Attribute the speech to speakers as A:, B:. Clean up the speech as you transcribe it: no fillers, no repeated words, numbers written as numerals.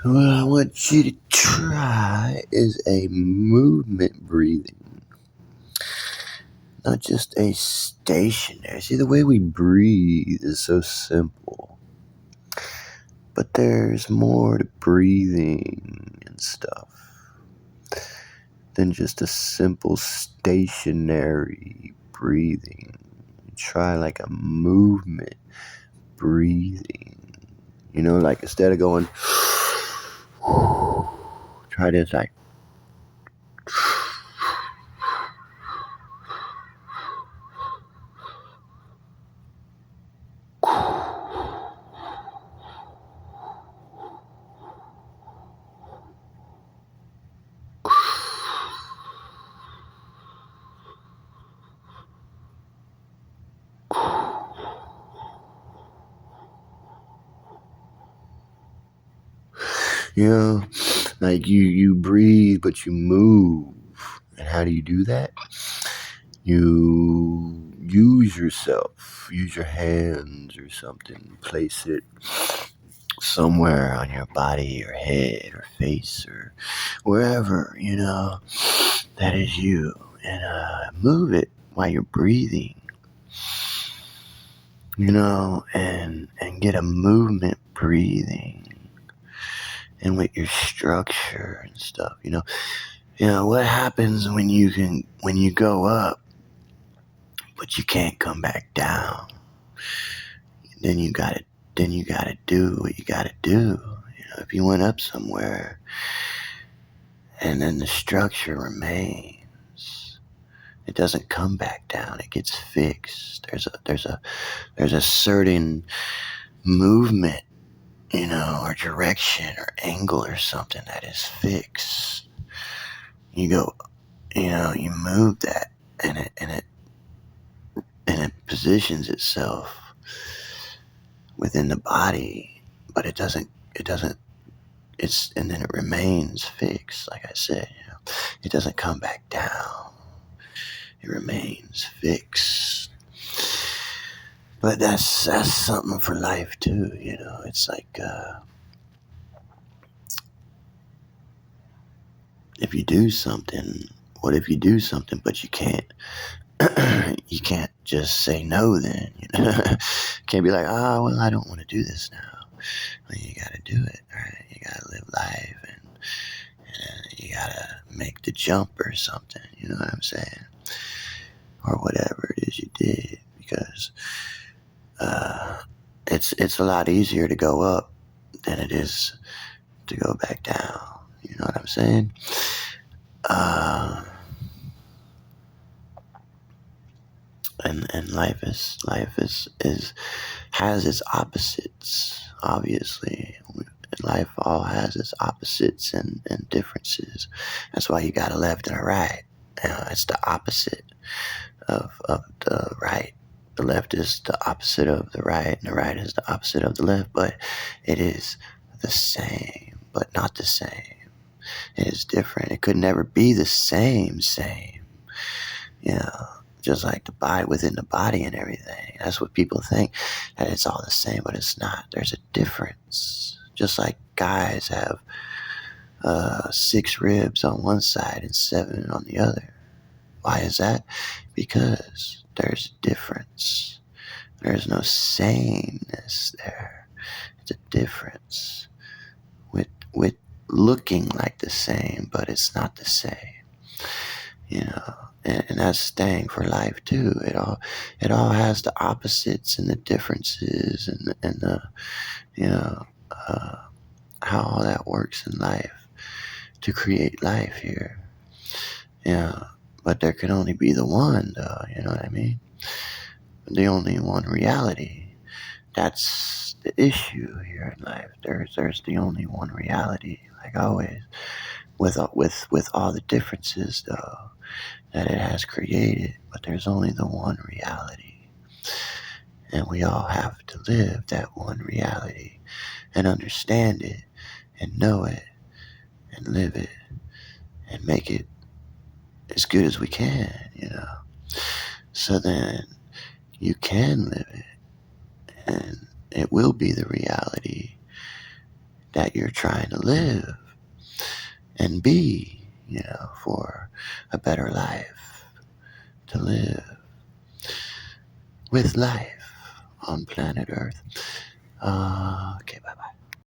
A: What I want you to try is a movement breathing, not just a stationary. See, the way we breathe is so simple, but there's more to breathing and stuff than just a simple stationary breathing. Try like a movement breathing. Like instead of going, try this like, like you breathe, but you move. And how do you do that? You use yourself, use your hands or something, place it somewhere on your body or head or face or wherever, that is you. And move it while you're breathing, and get a movement breathing. And with your structure and stuff, what happens when you go up, but you can't come back down? Then you gotta do what you gotta do. If you went up somewhere and then the structure remains, it doesn't come back down. It gets fixed. There's a certain movement, or direction or angle or something that is fixed. You go, you move that, and it positions itself within the body, but it doesn't, and then it remains fixed. Like I said, it doesn't come back down. It remains fixed. But that's something for life too, It's like, if you do something, what if you do something, but you can't just say no then, Can't be like, well, I don't want to do this now. Well, you gotta do it, right? You gotta live life, and you gotta make the jump or something, you know what I'm saying? Or whatever it is you did, because it's a lot easier to go up than it is to go back down. You know what I'm saying? And life has its opposites. Obviously, life all has its opposites and differences. That's why you got a left and a right. It's the opposite of the right. The left is the opposite of the right, and the right is the opposite of the left. But it is the same, but not the same. It is different. It could never be the same. Just like the body within the body and everything. That's what people think, that it's all the same, but it's not. There's a difference. Just like guys have 6 ribs on one side and 7 on the other. Why is that? Because there's a difference. There's no sameness there. It's a difference with looking like the same, but it's not the same. And that's staying for life too. It all has the opposites and the differences and the how all that works in life to create life here. But there can only be the one, though. You know what I mean? The only one reality. That's the issue here in life. There's the only one reality, like always, with all the differences though that it has created. But there's only the one reality, and we all have to live that one reality and understand it and know it and live it and make it as good as we can. So then you can live it, and it will be the reality that you're trying to live and be, for a better life to live with life on planet Earth. Okay, bye bye.